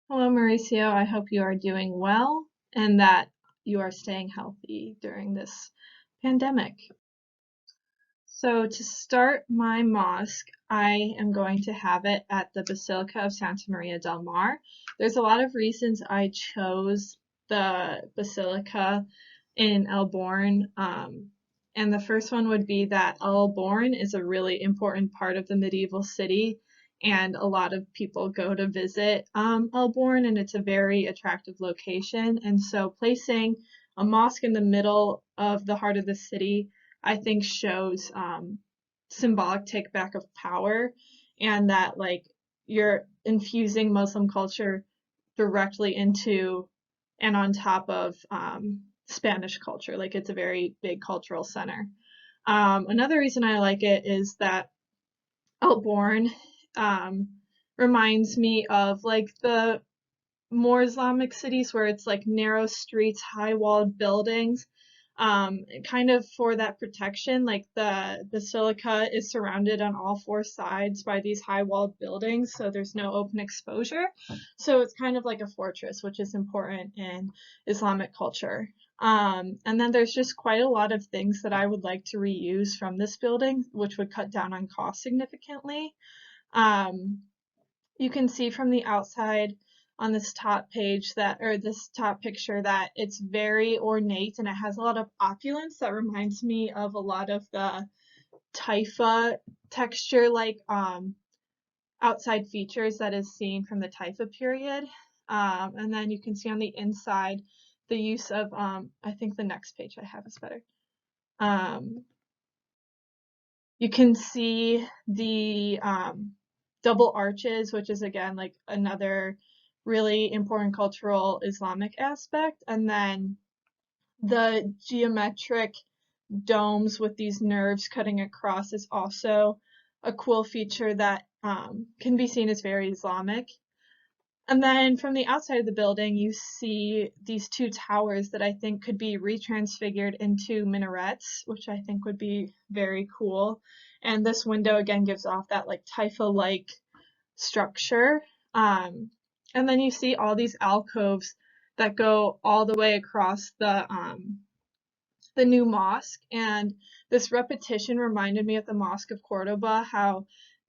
Hello, Mauricio. I hope you are doing well and that you are staying healthy during this pandemic. So, to start my mosque, I am going to have it at the Basilica of Santa Maria del Mar. There's a lot of reasons I chose the Basilica in Elborn. And the first one would be that Elborn is a really important part of the medieval city, and a lot of people go to visit Elborn, and it's a very attractive location. And so, placing a mosque in the middle of the heart of the city, I think, shows symbolic take back of power, and that like you're infusing Muslim culture directly into and on top of Spanish culture. Like it's a very big cultural center. Another reason I like it is that Outborn um, reminds me of like the more Islamic cities where it's like narrow streets, high walled buildings, kind of for that protection. Like the basilica is surrounded on all four sides by these high walled buildings, so there's no open exposure. So it's kind of like a fortress, which is important in Islamic culture. And then there's just quite a lot of things that I would like to reuse from this building, which would cut down on cost significantly. Um, you can see from the outside on this top page that, or this top picture, that it's very ornate and it has a lot of opulence that reminds me of a lot of the Taifa texture, like outside features that is seen from the Taifa period. And then you can see on the inside the use of, I think the next page I have is better. You can see the double arches, which is again like another really important cultural Islamic aspect. And then the geometric domes with these nerves cutting across is also a cool feature that can be seen as very Islamic. And then from the outside of the building, you see these two towers that I think could be retransfigured into minarets, which I think would be very cool. And this window again gives off that like Taifa-like structure. And then you see all these alcoves that go all the way across the new mosque. And this repetition reminded me of the Mosque of Cordoba, how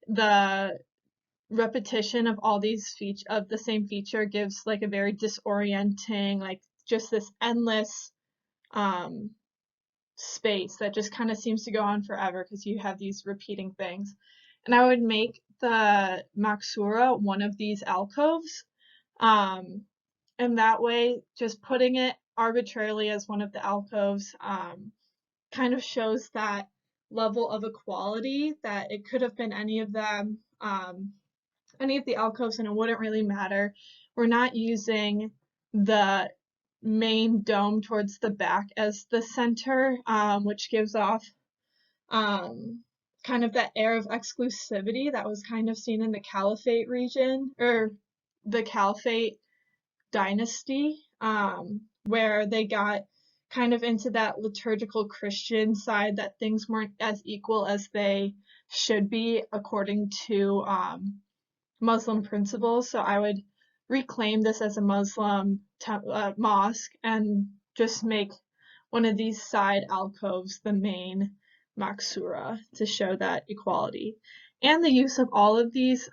the repetition of all these features of the same feature gives like a very disorienting, like just this endless um space that just kind of seems to go on forever because you have these repeating things. And I would make the Maxura one of these alcoves. Um, and that way, just putting it arbitrarily as one of the alcoves kind of shows that level of equality, that it could have been any of them. Any of the alcoves, and it wouldn't really matter. We're not using the main dome towards the back as the center, which gives off um, kind of that air of exclusivity that was kind of seen in the Caliphate region, or the Caliphate dynasty, where they got kind of into that liturgical Christian side, that things weren't as equal as they should be according to Muslim principles. So I would reclaim this as a Muslim mosque and just make one of these side alcoves the main maksura to show that equality. And the use of all of these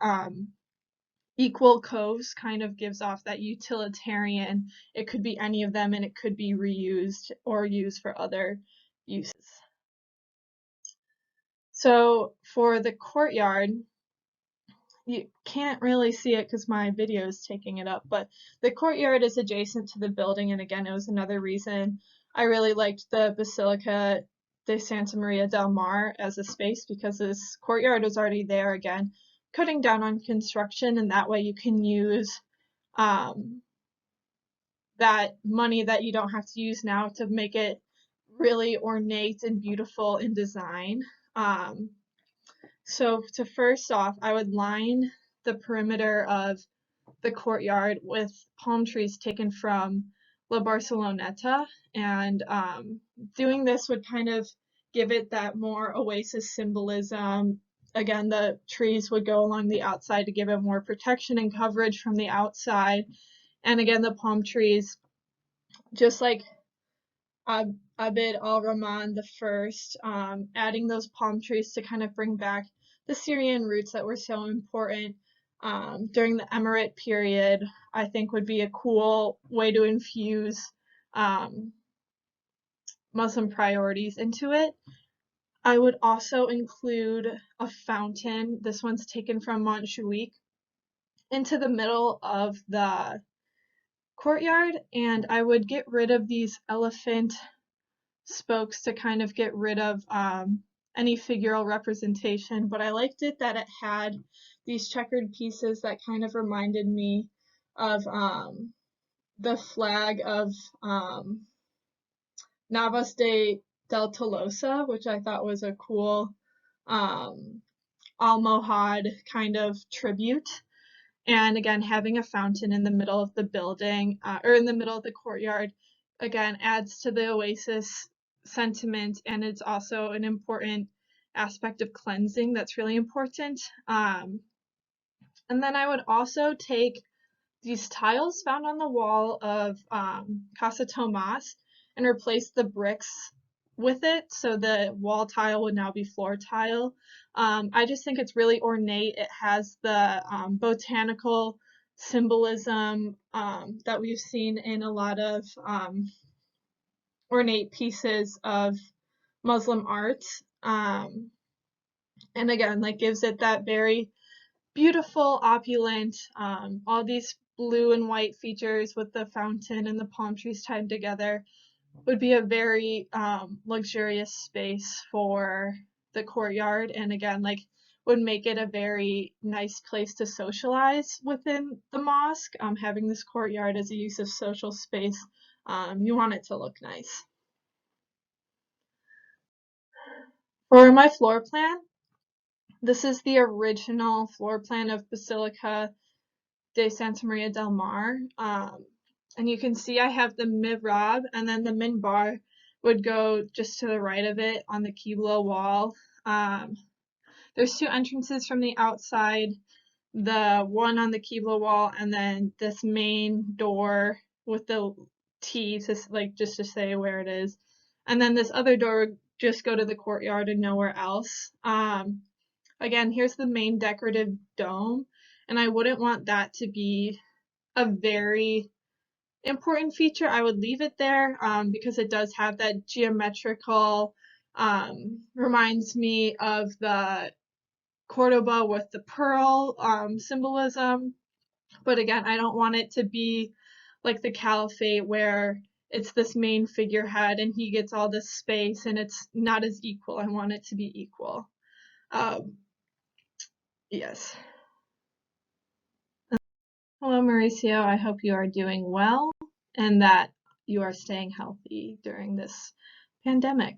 equal coves kind of gives off that utilitarian. It could be any of them and it could be reused or used for other uses. So for the courtyard, you can't really see it because my video is taking it up, but the courtyard is adjacent to the building, and again, it was another reason I really liked the Basilica de Santa Maria del Mar as a space, because this courtyard was already there, again, cutting down on construction, and that way you can use um, that money that you don't have to use now to make it really ornate and beautiful in design. Um, so to first off, I would line the perimeter of the courtyard with palm trees taken from La Barceloneta, and doing this would kind of give it that more oasis symbolism, again, the trees would go along the outside to give it more protection and coverage from the outside. And again, the palm trees, just like Abd al-Rahman the First, adding those palm trees to kind of bring back the Syrian roots that were so important during the Emirate period, I think would be a cool way to infuse Muslim priorities into it. I would also include a fountain. This one's taken from Montjuic into the middle of the courtyard, and I would get rid of these elephant spokes to kind of get rid of any figural representation, but I liked it that it had these checkered pieces that kind of reminded me of the flag of Navas del Tolosa, which I thought was a cool Almohad kind of tribute. And again, having a fountain in the middle of the building or in the middle of the courtyard, again, adds to the oasis sentiment, and it's also an important aspect of cleansing that's really important. And then I would also take these tiles found on the wall of Casa Tomas and replace the bricks with it, so the wall tile would now be floor tile. I just think it's really ornate. It has the botanical symbolism that we've seen in a lot of ornate pieces of Muslim art. And again, like gives it that very beautiful, opulent, all these blue and white features with the fountain and the palm trees tied together would be a very luxurious space for the courtyard, and again, like would make it a very nice place to socialize within the mosque. Having this courtyard as a use of social space, you want it to look nice. For my floor plan, this is the original floor plan of Basilica de Santa Maria del Mar. And you can see I have the mihrab, and then the minbar would go just to the right of it on the Qibla wall. There's two entrances from the outside, the one on the Qibla wall, and then this main door with the T to like just to say where it is. And then this other door would just go to the courtyard and nowhere else. Again, here's the main decorative dome, and I wouldn't want that to be a very important feature. I would leave it there because it does have that geometrical, reminds me of the Cordoba with the pearl symbolism. But again, I don't want it to be like the Caliphate where it's this main figurehead and he gets all this space and it's not as equal. I want it to be equal. Yes. Hello, Mauricio. I hope you are doing well and that you are staying healthy during this pandemic.